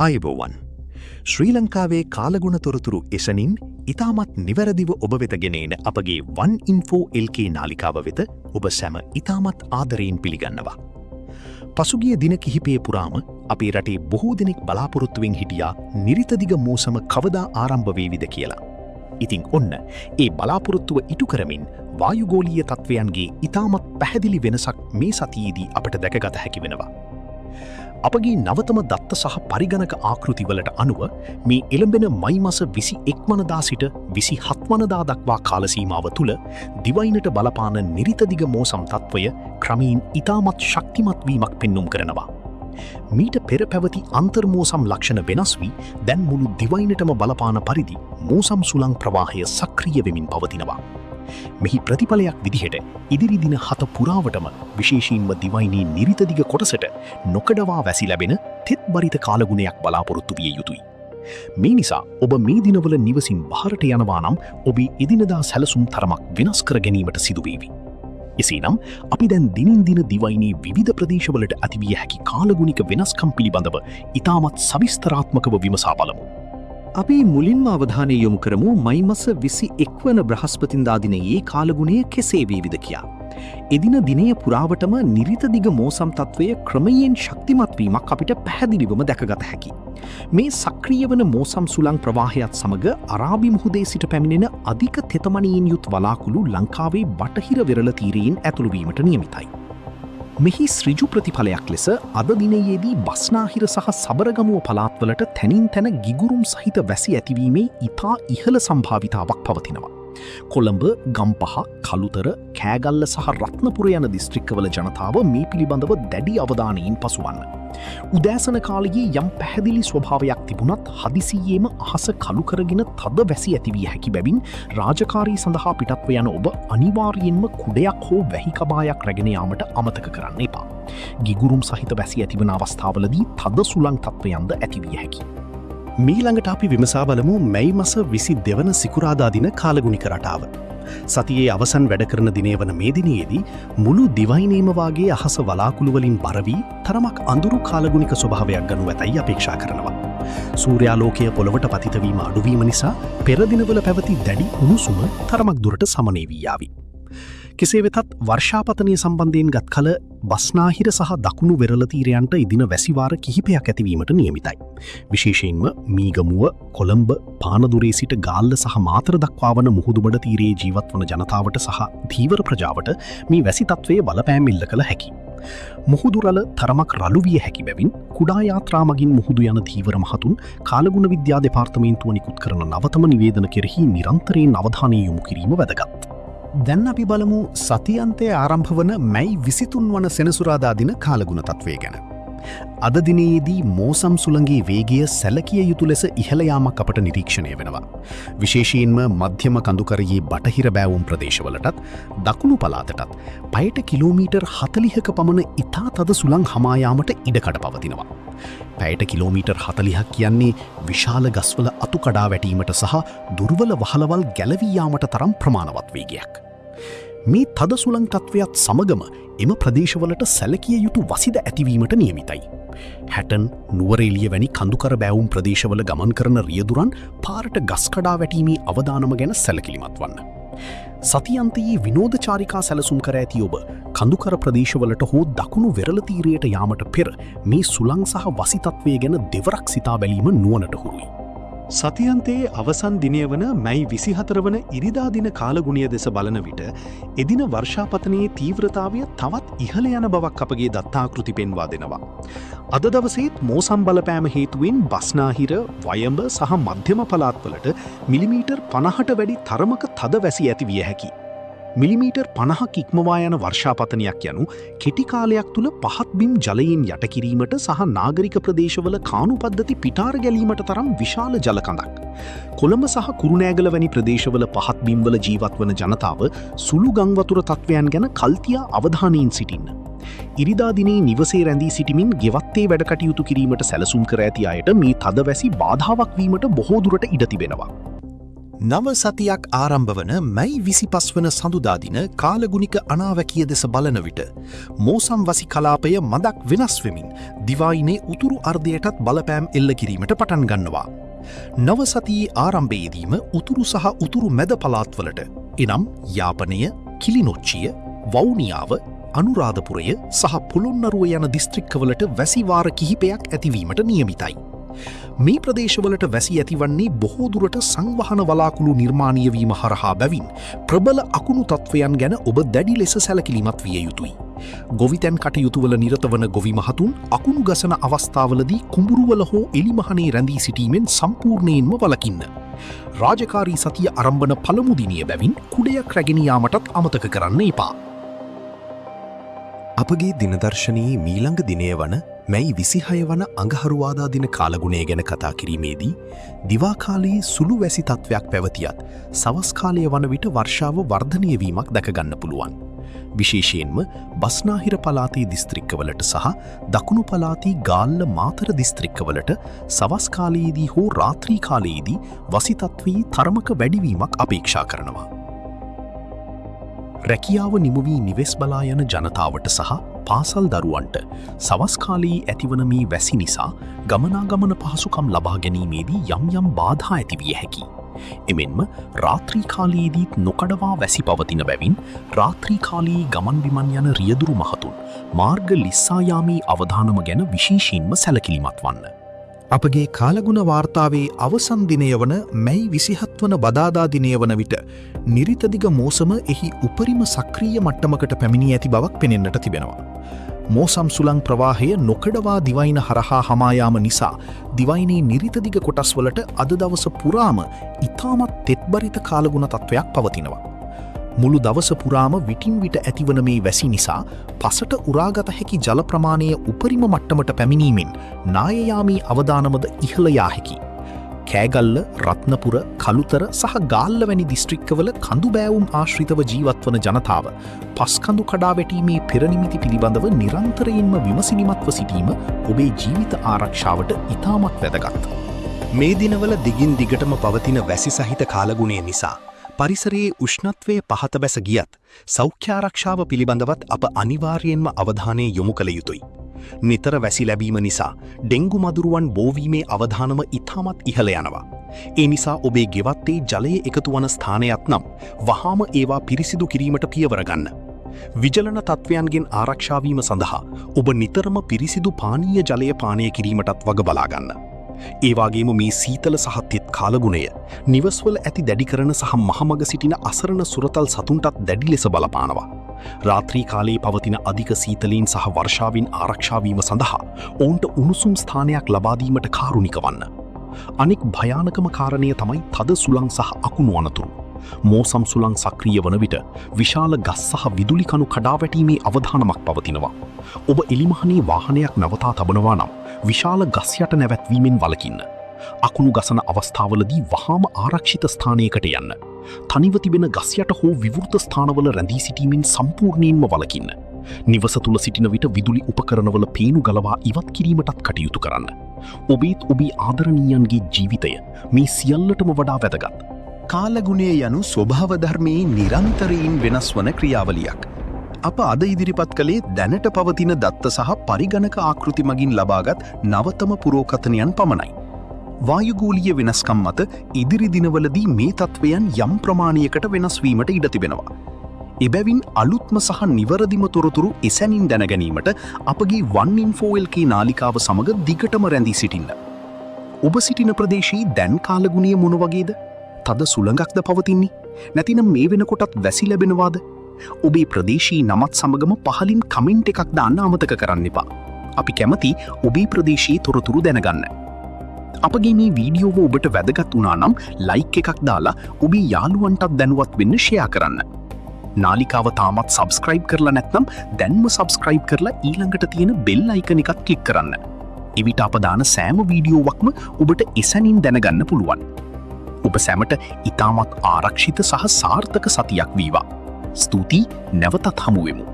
ආයුබෝවන්. ශ්‍රී ලංකාවේ කාලගුණ තොරතුරු එසනින් ඉතාමත් නිවැරදිව ඔබ වෙත ගෙනෙන අපගේ 1info LK නාලිකාව වෙත ඔබ සැම ඉතාමත් ආදරයෙන් පිළිගන්නවා. පසුගිය දින කිහිපය පුරාම අපේ රටේ බොහෝ දෙනෙක් බලාපොරොත්තුවෙන් හිටියා නිරිතදිග මෝසම කවදා ආරම්භ වේවිද කියලා. ඉතින් ඔන්න ඒ බලාපොරොත්තුව ඉටු කරමින් වායුගෝලීය තත්ත්වයන්ගේ ඉතාමත් පැහැදිලි වෙනසක් මේ සතියේදී අපට දැකගත හැකි වෙනවා. අපගේ නවතම දත්ත සහ පරිගණක ආකෘතිවලට අනුව මේ එළඹෙන මයි මස 21 වනදා සිට 27 වනදා දක්වා කාලසීමාව තුළ දිවයිනට බලපාන නිරිතදිග මෝසම් තත්ත්වය ක්‍රමයෙන් ඉතාමත් ශක්තිමත් වීමක් පෙන්නුම් කරනවා. මීට පෙර පැවති අන්තර්මෝසම් ලක්ෂණ වෙනස් වී දැන් මුළු දිවයිනටම බලපාන පරිදි මෝසම් සුළං ප්‍රවාහය සක්‍රිය වෙමින් පවතිනවා. මෙහි ප්‍රතිඵලයක් විදිහට ඉදිරි දින 7 පුරාවටම විශේෂයෙන්ම දිවයිනේ නිරිතදිග කොටසට නොකඩවා වැසි ලැබෙන තෙත් බරිත කාලගුණයක් බලාපොරොත්තු විය යුතුයි. මේ නිසා ඔබ මේ දිනවල නිවසින් බහරට යනවා නම් ඔබේ එදිනදා සැලසුම් තරමක් වෙනස් කර ගැනීමට සිදුවේවි. එසේනම් අපි දැන් දිනින් දින දිවයිනේ විවිධ ප්‍රදේශවලට ඇතිවිය හැකි කාලගුණික වෙනස්කම් පිළිබඳව ඉතාමත් සවිස්තරාත්මකව විමසා බලමු. අපි මුලින්ම අවධානය යොමු කරමු මයි මස 21 වන බ්‍රහස්පතින්දා දිනයේ කාලගුණය කෙසේ වේවිද කියා. එදින දිනය පුරාවටම නිරිතදිග මෝසම් තත්ත්වය ක්‍රමයෙන් ශක්තිමත් වීමක් අපිට පැහැදිලිවම දැකගත හැකි. මේ සක්‍රිය වන මෝසම් සුළං ප්‍රවාහයත් සමග අරාබි මුහුදේ සිට පැමිණෙන අධික තෙතමනයෙන් යුත් වලාකුළු ලංකාවේ බටහිර වෙරළ තීරයෙන් ඇතුළු වීමට නියමිතයි. මෙහි ඍජු ප්‍රතිඵලයක් ලෙස අද දිනයේදී බස්නාහිර සහ සබරගමුව පළාත්වලට තැනින් තැන ගිගුරුම් සහිත වැසි ඇතිවීමේ ඉතා ඉහළ සම්භාවිතාවක් පවතිනවා. කොළඹ, ගම්පහ, කළුතර, කෑගල්ල සහ රත්නපුර යන දිස්ත්‍රික්කවල ජනතාව මේ පිළිබඳව දැඩි අවධානයෙන් පසුවන්න. උදෑසන කාලයේ යම් පැහැදිලි ස්වභාවයක් තිබුණත් හදිසියේම අහස කළු කරගෙන තද වැසි ඇතිවිය හැකි බැවින් රාජකාරී සඳහා පිටත්ව යන ඔබ අනිවාර්යෙන්ම කුඩයක් හෝ වැහි කබායක් රැගෙන යාමට අමතක කරන්න එපා. ගිගුරුම් සහිත වැසි ඇතිවන අවස්ථාවලදී තද සුළං තත්ත්වයන්ද ඇතිවිය හැකි. මීළඟට අපි විමසා බලමු මැයි මස 22 වන සිකුරාදා දින කාලගුණික රටාව. සතියේ අවසන් වැඩ කරන දිනය වන මේ දිනයේදී මුළු දිවයිනේම වාගේ අහස වලාකුළු වලින් බර වී තරමක් අඳුරු කාලගුණික ස්වභාවයක් ගනු ඇතැයි අපේක්ෂා කරනවා. සූර්යාලෝකය පොළවට පතිත වීම අඩු වීම නිසා පෙර දිනවල පැවති දැඩි උණුසුම තරමක් දුරට සමනය වී යාවි. කෙසේ වෙතත් වර්ෂාපතනය සම්බන්ධයෙන් ගත් කල බස්නාහිර සහ දකුණු වෙරළ තීරයන්ට ඉදින වැසිවාර කිහිපයක් ඇතිවීමට නියමිතයි. විශේෂයෙන්ම මීගමුව, කොළඹ, පානදුරේ සිට ගාල්ල සහ මාතර දක්වා වන මුහුදුබඩ තීරයේ ජීවත් වන ජනතාවට සහ ධීවර ප්‍රජාවට මේ වැසි තත්ත්වයේ බලපෑම් එල්ල කළ හැකි. මුහුදු රළ තරමක් රළු විය හැකි බැවින් කුඩා යාත්‍රා මගින් මුහුදු යන ධීවර මහතුන් කාලගුණ විද්‍යා දෙපාර්තමේන්තුව නිකුත් කරන නවතම නිවේදන කෙරෙහි නිරන්තරයෙන් අවධානය යොමු කිරීම වැදගත්. දැන් අපි බලමු සතියන්තයේ ආරම්භ වන මැයි 23 වන සෙනසුරාදා දින කාලගුණ තත්ත්වය ගැන. අද දිනයේදී මෝසම් සුළඟේ වේගය සැලකිය යුතු ලෙස ඉහළ යාමක් අපට නිරීක්ෂණය වෙනවා. විශේෂයෙන්ම මධ්‍යම කඳුකරයේ බටහිර බෑවුම් ප්‍රදේශවලටත් දකුණු පළාතටත් පැයට කිලෝමීටර් 40ක පමණ ඉතා තද සුළං හමා යාමට ඉඩකඩ පවතිනවා. පැයට කිලෝමීටර් 40ක් කියන්නේ විශාල ගස්වල අතු කඩා වැටීමට සහ දුර්වල වහලවල් ගැලවී යාමට තරම් ප්‍රමාණවත් වේගයක්. මේ තද සුළං තත්ත්වයක් සමගම එම ප්‍රදේශවලට සැලකිය යුතු වසිද ඇතිවීමට නියමිතයි. හැටන්, නුවරඑළිය වැනි කඳුකර බෑවුම් ප්‍රදේශවල ගමන් කරන රියදුරන් පාරට ගස් කඩා වැටීමේ අවදානම ගැන සැලකිලිමත් වන්න. සතියන්තයේ විනෝදචාරිකා සැලසුම් කර ඇති ඔබ කඳුකර ප්‍රදේශවලට හෝ දකුණු වෙරළ තීරයට යාමට පෙර මේ සුළං සහ වසි තත්ත්වය ගැන දෙවරක් සිතා බැලීම නුවණට හුරුයි. සතියන්තයේ අවසන් දිනය වන මැයි 24 වන ඉරිදා දින කාලගුණය දෙස බලන විට එදින වර්ෂාපතනයේ තීව්‍රතාවය තවත් ඉහළ යන බවක් අපගේ දත්තාකෘති පෙන්වා දෙනවා. අද දවසේත් මෝසම් බලපෑම හේතුවෙන් බස්නාහිර, වයඹ සහ මධ්‍යම පළාත්වලට මිලිමීටර් 50ට වැඩි තරමක තද වැසි ඇති විය හැකි. මිලිමීටර් 50ක් ඉක්මවා යන වර්ෂාපතනයක් යනු කෙටි කාලයක් තුළ පහත් බිම් ජලයෙන් යට කිරීමට සහ නාගරික ප්‍රදේශවල කාණු පද්ධති පිටාර ගැලීමට තරම් විශාල ජලකඳක්. කොළඹ සහ කුරුණෑගල වැනි ප්‍රදේශවල පහත් බිම්වල ජීවත් වන ජනතාව සුළු ගංවතුර තත්ත්වයන් ගැන කල්තියා අවධානයෙන් සිටින්න. ඉරිදා දිනේ නිවසේ රැඳී සිටිමින් ගෙවත්තේ වැඩ කටයුතු කිරීමට සැලසුම් කර ඇති අයට මේ තද වැසි බාධාවක් වීමට බොහෝ දුරට ඉඩ තිබෙනවා. නව සතියක් ආරම්භ වන මැයි 25 වන සඳුදා දින කාලගුණික අනාවැකිය දෙස බලන විට මෝසම් වසි කලාපය මදක් වෙනස් වෙමින් දිවායිනේ උතුරු අර්ධයටත් බලපෑම් එල්ල කිරීමට පටන් ගන්නවා. නව සතියේ ආරම්භයේදීම උතුරු සහ උතුරු මැද පළාත්වලට එනම් යාපනය, කිලිනොච්චිය, වවුනියාව, අනුරාධපුරය සහ පොළොන්නරුව යන දිස්ත්‍රික්කවලට වැසි වාර කිහිපයක් ඇතිවීමට නියමිතයි. මේ ප්‍රදේශවලට වැසි ඇතිවන්නේ බොහෝ දුරට සංවහන වලාකුළු නිර්මාණය වීම හරහා බැවින් ප්‍රබල අකුණු තත්ත්වයන් ගැන ඔබ දැඩි ලෙස සැලකිලිමත් විය යුතුයි. ගොවිතැන් කටයුතුවල නිරත වන ගොවි මහතුන් අකුණු ගසන අවස්ථාවලදී කුඹුරුවල හෝ එලිමහනේ රැඳී සිටීමෙන් සම්පූර්ණයෙන්ම වළකින්න. රාජකාරී සතිය ආරම්භන පළමු දිනය බැවින් කුඩයක් රැගෙන යාමටත් අමතක කරන්න එපා. අපගේ දිනදර්ශනයේ මීළඟ දිනය වන මැයි 26 වන අඟහරුවාදා දින කාලගුණය ගැන කතා කිරීමේදී දිවා කාලයේ සුළු වැසි තත්ත්වයක් පැවතියත් සවස් කාලය වන විට වර්ෂාව වර්ධනය වීමක් දැක ගන්න පුළුවන්. විශේෂයෙන්ම බස්නාහිර පළාතේ දිස්ත්‍රික්කවලට සහ දකුණු පළාතේ ගාල්ල මාතර දිස්ත්‍රික්කවලට සවස් කාලයේදී හෝ රාත්‍රී කාලයේදී වසි තත්ත්වයේ තරමක වැඩිවීමක් අපේක්ෂා කරනවා. රැකියාව නිමවී නිවෙස් බලා යන ජනතාවට සහ පාසල් දරුවන්ට සවස් කාලයේ ඇතිවන මේ වැසි නිසා ගමනාගමන පහසුකම් ලබා ගැනීමේදී යම් යම් බාධා ඇතිවිය හැකි. එමෙන්ම රාත්‍රී කාලයේදීත් නොකඩවා වැසි පවතින බැවින් රාත්‍රී කාලයේ ගමන් බිමන් යන රියදුරු මහතුන් මාර්ග ලිස්සා යාමේ අවධානම ගැන විශේෂයෙන්ම සැලකිලිමත් වන්න. අපගේ කාලගුණ වාර්තාවේ අවසන් දිනය වන මැයි 27 වන බදාදා දිනය වන විට නිරිතදිග මෝසම එහි උපරිම සක්‍රීය මට්ටමකට පැමිණී ඇති බවක් පෙනෙන්නට තිබෙනවා. මෝසම් සුළං ප්‍රවාහය නොකඩවා දිවයින හරහා හමායාම නිසා දිවයිනේ නිරිතදිග කොටස්වලට අද දවස පුරාම ඉතාමත් තෙත්බරිත කාලගුණ තත්ත්වයක් පවතිනවා. මුළු දවස පුරාම විටින් විට ඇතිවන මේ වැසි නිසා පසට උරාගත හැකි ජල ප්‍රමාණය උපරිම මට්ටමට පැමිණීමෙන් නායයාමී අවදානමද ඉහළ යා හැකි. කෑගල්ල, රත්නපුර, කළුතර සහ ගාල්ල වැනි දිස්ත්‍රික්කවල කඳු බෑවුම් ආශ්‍රිතව ජීවත්වන ජනතාව පස්කඳු කඩා වැටීමේ පෙරනිමිති පිළිබඳව නිරන්තරයෙන්ම විමසිලිමත්ව සිටීම ඔබේ ජීවිත ආරක්ෂාවට ඉතාමත් වැදගත්. මේ දිනවල දිගින් දිගටම පවතින වැසි සහිත කාලගුණය නිසා පරිසරයේ උෂ්ණත්වය පහත බැස ගියත් සෞඛ්‍යාරක්ෂාව පිළිබඳවත් අප අනිවාර්යෙන්ම අවධානය යොමු කළ යුතුයි. නිතර වැසි ලැබීම නිසා ඩෙංගු මදුරුවන් බෝවීමේ අවධානම ඉතාමත් ඉහළ යනවා. ඒ නිසා ඔබේ ගෙවත්තේ ජලය එකතු වන ස්ථානයක් නම් වහාම ඒවා පිරිසිදු කිරීමට පියවර ගන්න. විජලන තත්ත්වයන්ගෙන් ආරක්ෂාවීම සඳහා ඔබ නිතරම පිරිසිදු පානීය ජලය පානය කිරීමටත් වග බලාගන්න. ඒවාගේම මේ සීතල සහ තෙත් කාලගුණය නිවස්වල ඇති දැඩි කරන සහ මහමග සිටින අසරණ සුරතල් සතුන්ටත් දැඩි ලෙස බලපානවා. රාත්‍රී කාලයේ පවතින අධික සීතලීන් සහ වර්ෂාවෙන් ආරක්ෂාවීම සඳහා ඔවුන්ට උණුසුම් ස්ථානයක් ලබාදීමට කාරුණික වන්න. අනෙක් භයානකම කාරණය තමයි තද සුළං සහ අකුණු අනතුරු. මෝසම් සුළං සක්‍රිය වන විට විශාල ගස් සහ විදුලි කණු කඩා වැටීමේ අවධානමක් පවතිනවා. ඔබ එලිමහනේ වාහනයක් නවතා තබනවා නම් විශාල ගස් යට නැවැත්වීමෙන් වළකින්න. අකුණු ගසන අවස්ථාවලදී වහාම ආරක්ෂිත ස්ථානයකට යන්න. තනිව තිබෙන ගස් යට හෝ විවෘත ස්ථානවල රැඳී සිටීමෙන් සම්පූර්ණයෙන්ම වළකින්න. නිවස තුල සිටින විට විදුලි උපකරණවල පේනු ගලවා ඉවත් කිරීමටත් කටයුතු කරන්න. ඔබේත් ඔබේ ආදරණීයන්ගේ ජීවිතය මේ සියල්ලටම වඩා වැදගත්. කාලගුණය යනු ස්වභාව ධර්මයේ නිරන්තරයෙන් වෙනස් වන ක්‍රියාවලියක්. අප අද ඉදිරිපත් කළේ දැනට පවතින දත්ත සහ පරිගණක ආකෘති මගින් ලබාගත් නවතම පුරෝකථනයන් පමණයි. වායුගෝලීය වෙනස්කම් මත ඉදිරි දිනවලදී මේ තත්ත්වයන් යම් ප්‍රමාණයකට වෙනස් වීමට ඉඩ තිබෙනවා. එබැවින් අලුත්ම සහ නිවැරදිම තොරතුරු එසැනින් දැනගැනීමට අපගේ OneInfoLK නාලිකාව සමග දිගටම රැඳී සිටින්න. ඔබ සිටින ප්‍රදේශයේ දැන් කාලගුණය මොන වගේද? තද සුළඟක්ද පවතින්නේ? නැතිනම් මේ වෙනකොටත් වැසි ලැබෙනවාද? ඔබේ ප්‍රදේශී නමත් සමගම පහලින් කමෙන්ට් එකක් දාන්න අමතක කරන්න එපා. අපි කැමති ඔබේ ප්‍රදේශයේ තොරතුරු දැනගන්න. අපගේ මේ වීඩියෝව ඔබට වැදගත් වුණා නම් ලයික් එකක් දාලා ඔබේ යාළුවන්ටත් දැනුවත් වෙන්න ෂෙයා කරන්න. නාලිකාව තාමත් සබස්ක්‍රයිබ් කරලා නැත්නම් දැන්ම සබස්ක්‍රයිබ් කරලා ඊළඟට තියෙන බෙල් අයිකන් එකත් ක්ලික් කරන්න. එවිට අප දාන සෑම වීඩියෝවක්ම ඔබට එසැනින් දැනගන්න පුළුවන්. ඔබ සැමට ඉතාමත් ආරක්ෂිත සහ සාර්ථක සතියක් වේවා. ස්තුතියි, නැවතත් හමු වෙමු.